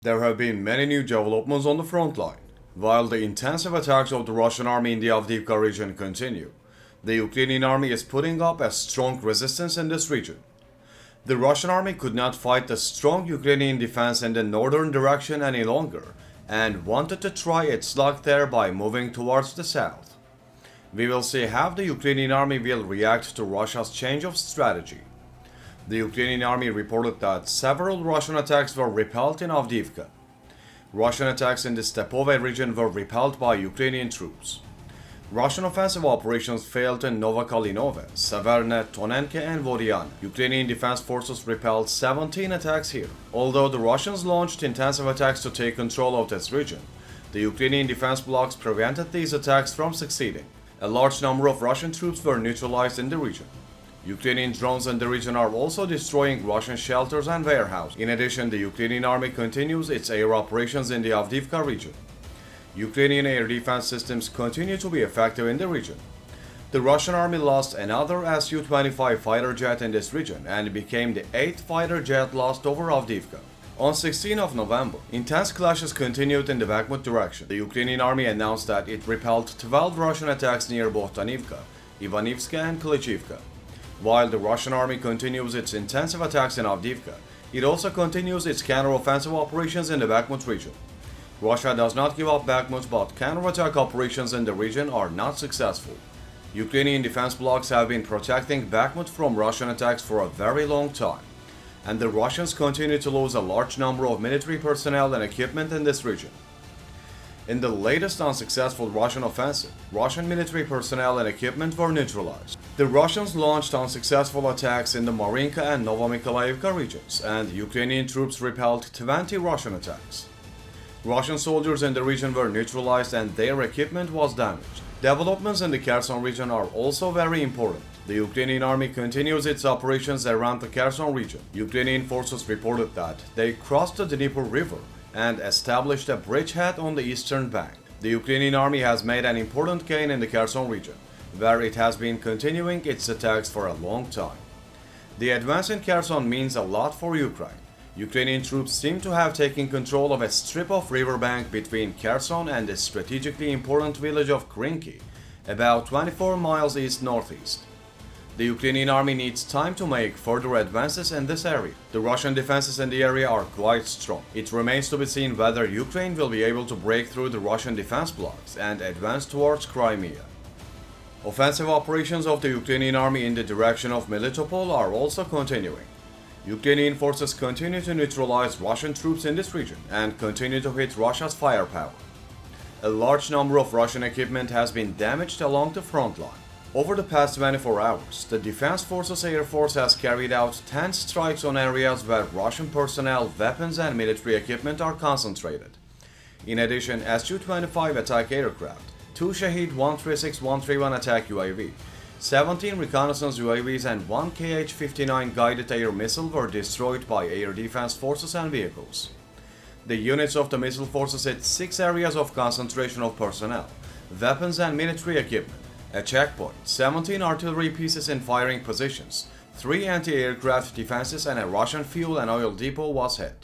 There have been many new developments on the front line. While the intensive attacks of the Russian army in the Avdiivka region continue, the Ukrainian army is putting up a strong resistance in this region. The Russian army could not fight the strong Ukrainian defense in the northern direction any longer and wanted to try its luck there by moving towards the south. We will see how the Ukrainian army will react to Russia's change of strategy. The Ukrainian army reported that several Russian attacks were repelled in Avdiivka. Russian attacks in the Stepove region were repelled by Ukrainian troops. Russian offensive operations failed in Novokalynove, Severne, Tonenke and Vodiane. Ukrainian Defence Forces repelled 17 attacks here. Although the Russians launched intensive attacks to take control of this region, the Ukrainian defense blocks prevented these attacks from succeeding. A large number of Russian troops were neutralized in the region. Ukrainian drones in the region are also destroying Russian shelters and warehouses. In addition, the Ukrainian army continues its air operations in the Avdiivka region. Ukrainian air defense systems continue to be effective in the region. The Russian army lost another Su-25 fighter jet in this region and became the 8th fighter jet lost over Avdiivka. On 16 of November, intense clashes continued in the Bakhmut direction. The Ukrainian army announced that it repelled 12 Russian attacks near Bohdanivka, Ivanivska and Klishivka. While the Russian army continues its intensive attacks in Avdiivka, it also continues its counter-offensive operations in the Bakhmut region. Russia does not give up Bakhmut, but counter-attack operations in the region are not successful. Ukrainian defense blocks have been protecting Bakhmut from Russian attacks for a very long time, and the Russians continue to lose a large number of military personnel and equipment in this region. In the latest unsuccessful Russian offensive, Russian military personnel and equipment were neutralized. The Russians launched unsuccessful attacks in the Marinka and Novokalynove regions, and Ukrainian troops repelled 20 Russian attacks. Russian soldiers in the region were neutralized and their equipment was damaged. Developments in the Kherson region are also very important. The Ukrainian army continues its operations around the Kherson region. Ukrainian forces reported that they crossed the Dnieper River and established a bridgehead on the eastern bank. The Ukrainian army has made an important gain in the Kherson region, where it has been continuing its attacks for a long time. The advance in Kherson means a lot for Ukraine. Ukrainian troops seem to have taken control of a strip of riverbank between Kherson and the strategically important village of Krinky, about 24 miles east-northeast. The Ukrainian army needs time to make further advances in this area. The Russian defenses in the area are quite strong. It remains to be seen whether Ukraine will be able to break through the Russian defense blocks and advance towards Crimea. Offensive operations of the Ukrainian army in the direction of Melitopol are also continuing. Ukrainian forces continue to neutralize Russian troops in this region and continue to hit Russia's firepower. A large number of Russian equipment has been damaged along the front line. Over the past 24 hours, the Defense Forces Air Force has carried out 10 strikes on areas where Russian personnel, weapons and military equipment are concentrated. In addition, Su-25 attack aircraft, 2 Shahed 136-131 attack UAV, 17 reconnaissance UAVs and 1 Kh-59 guided air missile were destroyed by air defense forces and vehicles. The units of the missile forces hit 6 areas of concentration of personnel, weapons and military equipment, a checkpoint, 17 artillery pieces in firing positions, 3 anti-aircraft defenses and a Russian fuel and oil depot was hit.